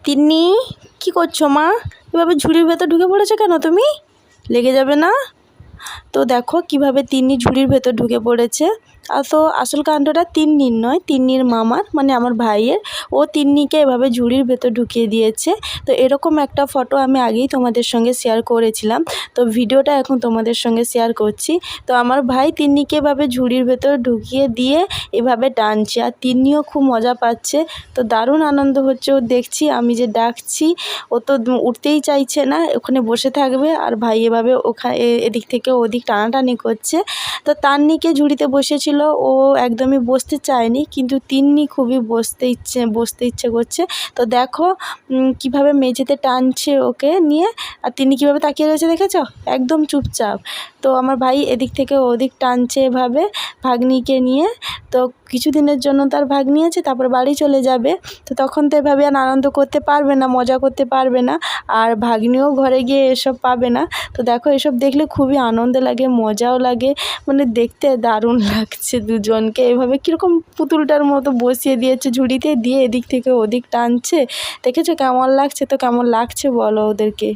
তিন্নি, কি করছো মা? এভাবে ঝুড়ির ভেতর ঢুকে পড়েছো কেন তুমি? লেগে যাবে না? তো দেখো কিভাবে তিন্নি ঝুড়ির ভেতর ঢুকে পড়েছে। আর তো আসল কাণ্ডটা তিন্নির নয়, তিন্নির মামার মানে আমার ভাইয়ের। ও তিন্নিকে এভাবে ঝুড়ির ভেতর ঢুকিয়ে দিয়েছে। তো এরকম একটা ফটো আমি আগেই তোমাদের সঙ্গে শেয়ার করেছিলাম, তো ভিডিওটা এখন তোমাদের সঙ্গে শেয়ার করছি। তো আমার ভাই তিন্নিকে এভাবে ঝুড়ির ভেতর ঢুকিয়ে দিয়ে এভাবে টানছে, আর তিন্নিও খুব মজা পাচ্ছে। তো দারুণ আনন্দ হচ্ছে ও, দেখছি আমি যে ডাকছি ও তো উঠতেই চাইছে না, ওখানে বসে থাকবে। আর ভাই এভাবে ওখানে এদিক থেকে ওদিক টানাটানি করছে। তো তান্নিকে ঝুড়িতে বসেছিল, ও একদমই বসতে চায়নি, কিন্তু তিন্নি খুবই বসতে ইচ্ছে করছে। তো দেখো কিভাবে মেঝেতে টানছে ওকে নিয়ে, আর তিন্নি কীভাবে তাকিয়ে রয়েছে দেখেছো, একদম চুপচাপ। তো আমার ভাই এদিক থেকে ওদিক টানছে এভাবে ভাগ্নিকে নিয়ে। তো কিছুদিনের জন্য তার ভাগ্নি আছে, তারপর বাড়ি চলে যাবে। তো তখন তো এভাবে আর আনন্দ করতে পারবে না, মজা করতে পারবে না, আর ভাগ্নিও ঘরে গিয়ে এসব পাবে না। তো দেখো এসব দেখলে খুবই আনন্দ লাগে, মজাও লাগে, মানে দেখতে দারুণ লাগছে দুজনকে। এভাবে কীরকম পুতুলটার মতো বসিয়ে দিয়েছে ঝুড়িতে, দিয়ে এদিক থেকে ওদিক টানছে। দেখেছো কেমন লাগছে? তো কেমন লাগছে বলো ওদেরকে?